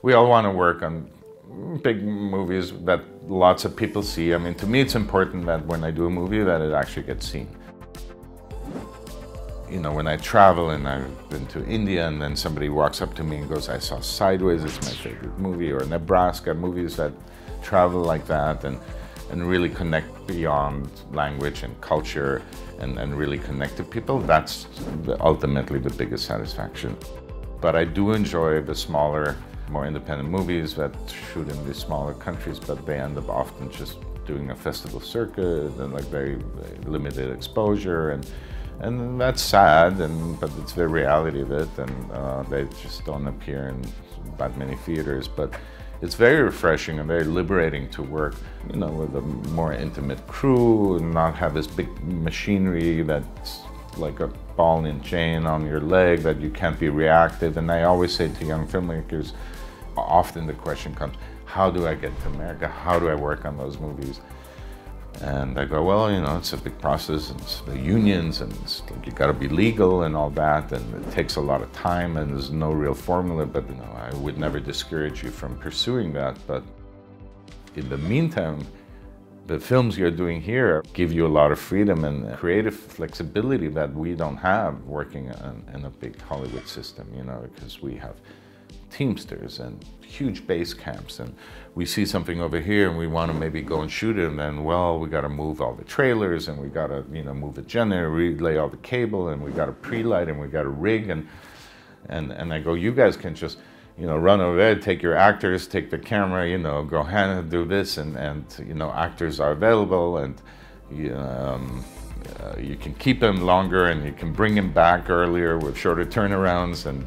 We all want to work on big movies that lots of people see. I mean, to me, it's important that when I do a movie that it actually gets seen. You know, when I travel and I've been to India and then somebody walks up to me and goes, I saw Sideways, it's my favorite movie, or Nebraska, movies that travel like that and really connect beyond language and culture and really connect to people, that's ultimately the biggest satisfaction. But I do enjoy the smaller, more independent movies that shoot in these smaller countries, but they end up often just doing a festival circuit and like very limited exposure, and that's sad, but it's the reality of it, and they just don't appear in that many theaters. But it's very refreshing and very liberating to work, you know, with a more intimate crew and not have this big machinery that's like a ball and chain on your leg that you can't be reactive. And I always say to young filmmakers, often the question comes, how do I get to America? How do I work on those movies? And I go, well, you know, it's a big process, and it's the unions, and it's like you got to be legal and all that, and it takes a lot of time, and there's no real formula. But you know, I would never discourage you from pursuing that. But in the meantime, the films you're doing here give you a lot of freedom and creative flexibility that we don't have working in a big Hollywood system, you know, because we have Teamsters and huge base camps, and we see something over here and we want to maybe go and shoot it, and then, well, we got to move all the trailers, and we got to, you know, move the generator, relay all the cable, and we got to pre-light, and we got to rig, and I go, you guys can just, you know, run over there, take your actors, take the camera, you know, go ahead and do this, and you know, actors are available, and you can keep them longer, and you can bring them back earlier with shorter turnarounds, and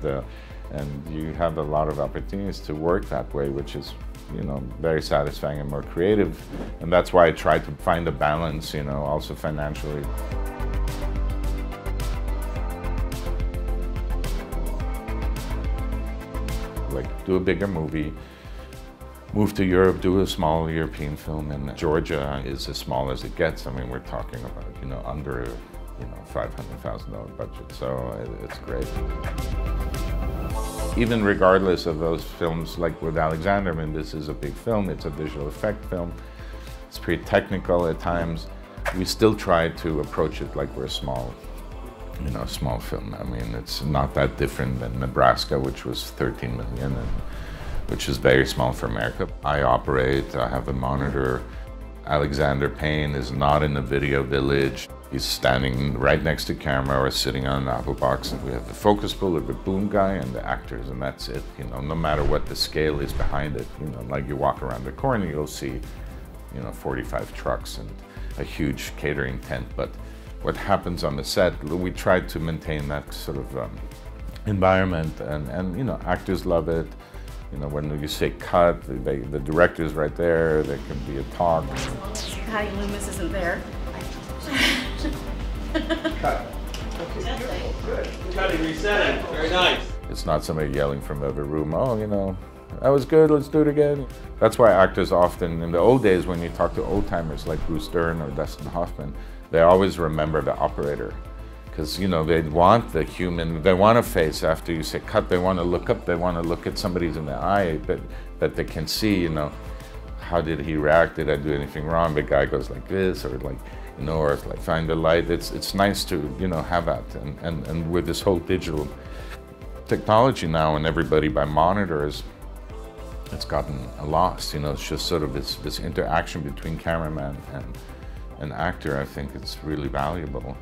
you have a lot of opportunities to work that way, which is, you know, very satisfying and more creative. And that's why I try to find a balance, you know, also financially. Like, do a bigger movie, move to Europe, do a small European film, and Georgia is as small as it gets. I mean, we're talking about, you know, under, you know, $500,000 budget, so it's great. Even regardless of those films, like with Alexander, I mean, this is a big film, it's a visual effect film, it's pretty technical at times. We still try to approach it like we're a small, you know, small film. I mean, it's not that different than Nebraska, which was 13 million, and which is very small for America. I operate, I have a monitor. Alexander Payne is not in the video village. He's standing right next to camera or sitting on an Apple box, and we have the focus puller, the boom guy, and the actors, and that's it. You know, no matter what the scale is behind it. You know, like you walk around the corner, you'll see, you know, 45 trucks and a huge catering tent. But what happens on the set, we try to maintain that sort of environment, and you know, actors love it. You know, when you say cut, the director's right there, there can be a talk. Patty Loomis isn't there. Cut. Okay, beautiful, good. Cutting, resetting, very nice. It's not somebody yelling from the other room, oh, you know, that was good, let's do it again. That's why actors often, in the old days, when you talk to old-timers like Bruce Dern or Dustin Hoffman, they always remember the operator. Because, you know, they want the human, they want a face after you say cut, they want to look up, they want to look at somebody's in the eye, that they can see, you know, how did he react, did I do anything wrong? The guy goes like this, or like, you know, or like find the light. It's nice to, you know, have that. And with this whole digital technology now and everybody by monitors, it's gotten lost, you know, it's just sort of this interaction between cameraman and actor. I think it's really valuable.